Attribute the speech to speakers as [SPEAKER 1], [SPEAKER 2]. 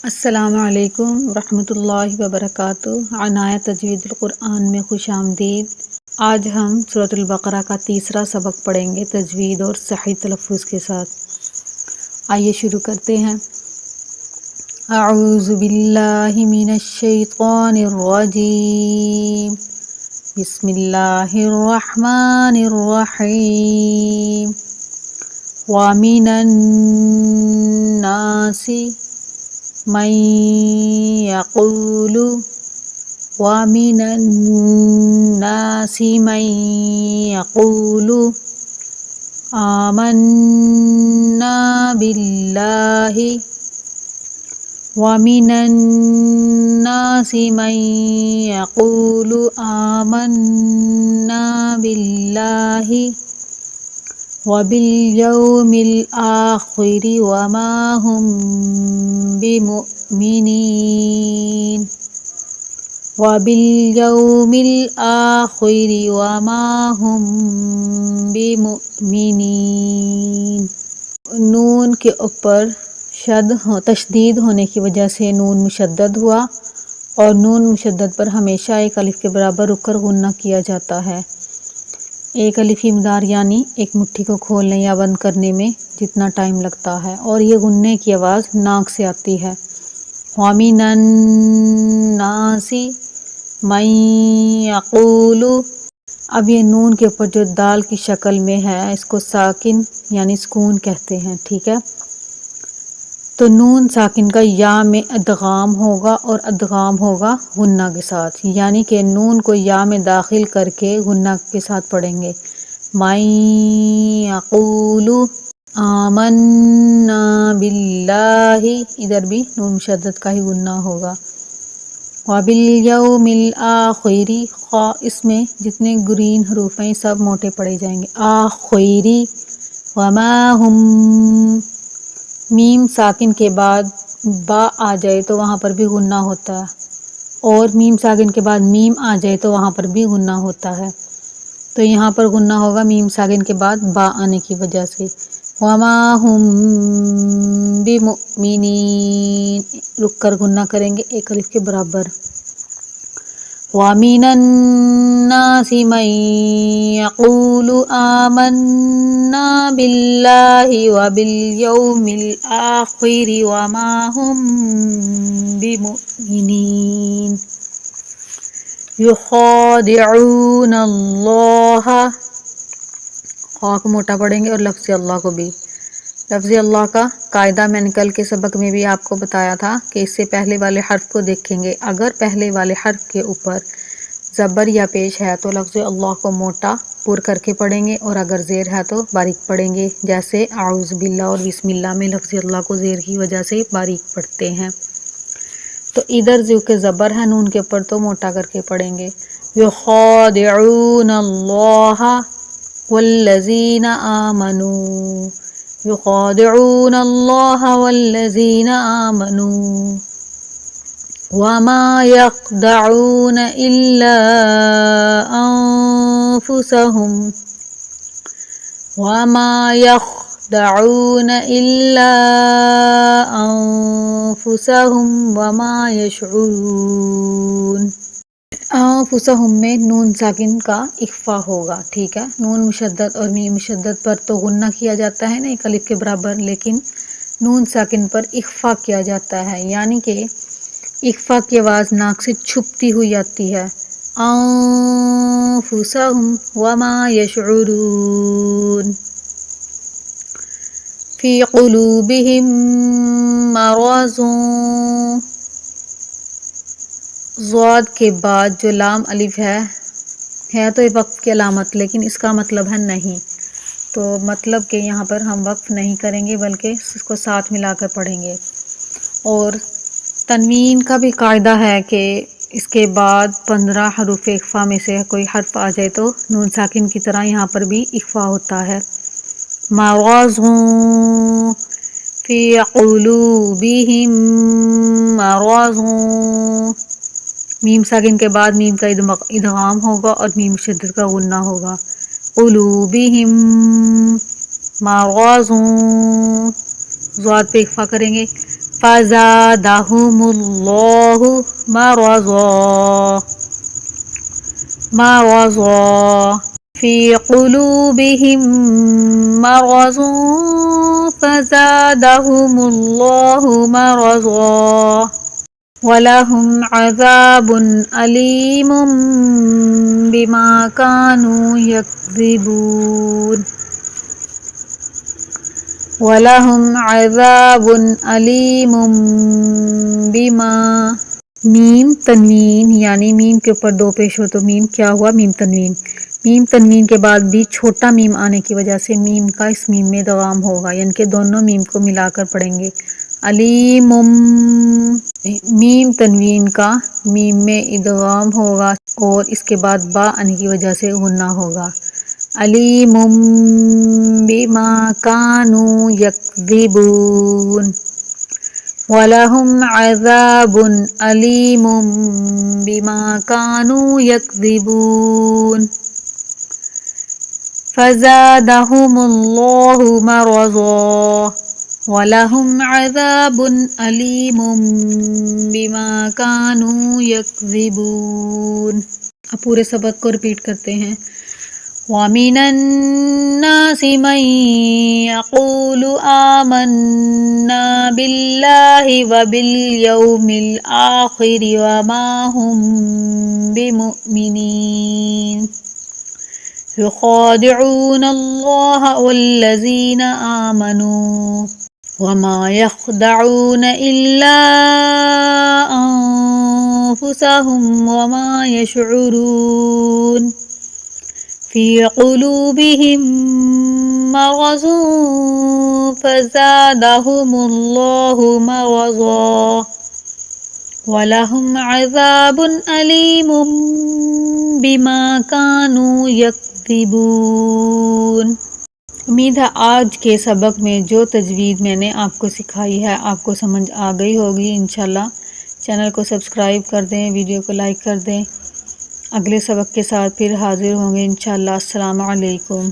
[SPEAKER 1] السلام علیکم ورحمۃ اللہ وبرکاتہ۔ عنایت تجوید القرآن میں خوش آمدید۔ آج ہم سورۃ البقرہ کا تیسرا سبق پڑھیں گے تجوید اور صحیح تلفظ کے ساتھ۔ آئیے شروع کرتے ہیں۔ اعوذ باللہ من الشیطان الرجیم، بسم اللہ الرحمن الرحیم۔ وَمِنَ النَّاسِ من يقول ومن الناس من يقول آمنا بالله ومن الناس من يقول آمنا بالله وباليوم الآخر وما هم بمؤمنين وباليوم الآخر وما هم بمؤمنين۔ نون کے اوپر تشدید ہونے کی وجہ سے نون مشدد ہوا، اور نون مشدد پر ہمیشہ ایک الف کے برابر رک کر غنہ کیا جاتا ہے۔ ایک الفی مدار یعنی ایک مٹھی کو کھولنے یا بند کرنے میں جتنا ٹائم لگتا ہے، اور یہ غننے کی آواز ناک سے آتی ہے۔ وَمِنَ النَّاسِ مَن يَقُولُ، اب یہ نون کے اوپر جو دال کی شکل میں ہے اس کو ساکن یعنی سکون کہتے ہیں، ٹھیک ہے؟ تو نون ساکن کا یا میں ادغام ہوگا، اور ادغام ہوگا غنہ کے ساتھ، یعنی کہ نون کو یا میں داخل کر کے غنہ کے ساتھ پڑھیں گے۔ مَن یقول آمنا باللہ، ادھر بھی نون مشدد کا ہی غنہ ہوگا۔ وبالیوم الآخر، خا اس میں جتنے گرین حروف ہیں سب موٹے پڑے جائیں گے۔ آخری، وما ہم، میم ساکن کے بعد با آ جائے تو وہاں پر بھی غنہ ہوتا ہے، اور میم ساکن کے بعد میم آ جائے تو وہاں پر بھی غنہ ہوتا ہے۔ تو یہاں پر غنہ ہوگا میم ساکن کے بعد با آنے کی وجہ سے۔ وما ہم بمؤمنین، رک کر غنہ کریں گے ایک الف کے برابر۔ وَمِنَ النَّاسِ مَن يَقُولُ آمَنَّا بِاللَّهِ وَبِالْيَوْمِ الْآخِرِ وَمَا هُم بِمُؤْمِنِينَ يُخَادِعُونَ اللَّهَ، خا کو موٹا پڑھیں گے اور لفظ اللہ کو بھی۔ لفظ اللہ کا قاعدہ میں نے کل کے سبق میں بھی آپ کو بتایا تھا کہ اس سے پہلے والے حرف کو دیکھیں گے، اگر پہلے والے حرف کے اوپر زبر یا پیش ہے تو لفظ اللہ کو موٹا پر کر کے پڑھیں گے، اور اگر زیر ہے تو باریک پڑھیں گے، جیسے اعوذ باللہ اور بسم اللہ میں لفظ اللہ کو زیر کی وجہ سے باریک پڑھتے ہیں۔ تو ادھر جو کہ زبر ہے نون کے اوپر تو موٹا کر کے پڑھیں گے۔ یخادعون اللہ والذین آمنوا، یخادعون اللہ والذین آمنوا وما یخدعون الا انفسهم وما یخدعون الا انفسهم وما یشعرون۔ انفسهم میں نون ساکن کا اخفا ہوگا، ٹھیک ہے؟ نون مشدد اور میم مشدد پر تو غنہ کیا جاتا ہے نا ایک الف کے برابر، لیکن نون ساکن پر اخفا کیا جاتا ہے، یعنی کہ اخفا کی آواز ناک سے چھپتی ہوئی آتی ہے۔ انفسهم وما یشعرون، فی قلوبہم مرض، ضاد کے بعد جو لام الف ہے تو یہ وقف کی علامت، لیکن اس کا مطلب ہے نہیں، تو مطلب کہ یہاں پر ہم وقف نہیں کریں گے بلکہ اس کو ساتھ ملا کر پڑھیں گے۔ اور تنوین کا بھی قاعدہ ہے کہ اس کے بعد 15 حروف اخفا میں سے کوئی حرف آ جائے تو نون ساکن کی طرح یہاں پر بھی اخفا ہوتا ہے۔ مرض فی قلوبہم مرض، میم ساکن کے بعد میم کا ادغام ہوگا اور میم مشدد کا غنہ ہوگا۔ قلوبہم مرض، ضاد پہ اخفا کریں گے۔ فزادهم اللہ مرضا فی قلوبہم مرض فزادهم اللہ مرضا وَلَهُمْ عَذَابٌ أَلِيمٌ بِمَا كَانُوا يَكْذِبُونَ وَلَهُمْ عَذَابٌ أَلِيمٌ بِمَا میم تنوین یعنی میم کے اوپر دو پیش ہو تو میم کیا ہوا؟ میم تنوین. میم تنوین کے بعد بھی چھوٹا میم آنے کی وجہ سے میم کا اس میم میں ادغام ہوگا، یعنی کہ دونوں میم کو ملا کر پڑھیں گے. علیم، میم تنوین کا میم میں ادغام ہوگا اور اس کے بعد با آنے کی وجہ سے غنہ ہوگا. علیم بما کانوا یکذبون وَلَهُمْ عَذَابٌ أَلِيمٌ بِمَا كَانُوا يَكْذِبُونَ فَزَادَهُمُ اللَّهُ مَرَضًا وَلَهُمْ عَذَابٌ أَلِيمٌ بِمَا كَانُوا يَكْذِبُونَ. اب پورے سبق کو ریپیٹ کرتے ہیں. وَمِنَ النَّاسِ مَن يَقُولُ آمَنَّا بِاللَّهِ وَبِالْيَوْمِ الْآخِرِ وَمَا هُم بِمُؤْمِنِينَ يُخَادِعُونَ اللَّهَ وَالَّذِينَ آمَنُوا وَمَا يَخْدَعُونَ إِلَّا أَنفُسَهُمْ وَمَا يَشْعُرُونَ فِي قُلُوبِهِم مَّرَضٌ فَزَادَهُمُ اللَّهُ مَرَضًا وَلَهُمْ عَذَابٌ أَلِيمٌ بِمَا كَانُوا يَكْذِبُونَ. امید ہے آج کے سبق میں جو تجوید میں نے آپ کو سکھائی ہے آپ کو سمجھ آ گئی ہوگی انشاءاللہ. چینل کو سبسکرائب کر دیں، ویڈیو کو لائک کر دیں. اگلے سبق کے ساتھ پھر حاضر ہوں گے انشاءاللہ. السلام علیکم.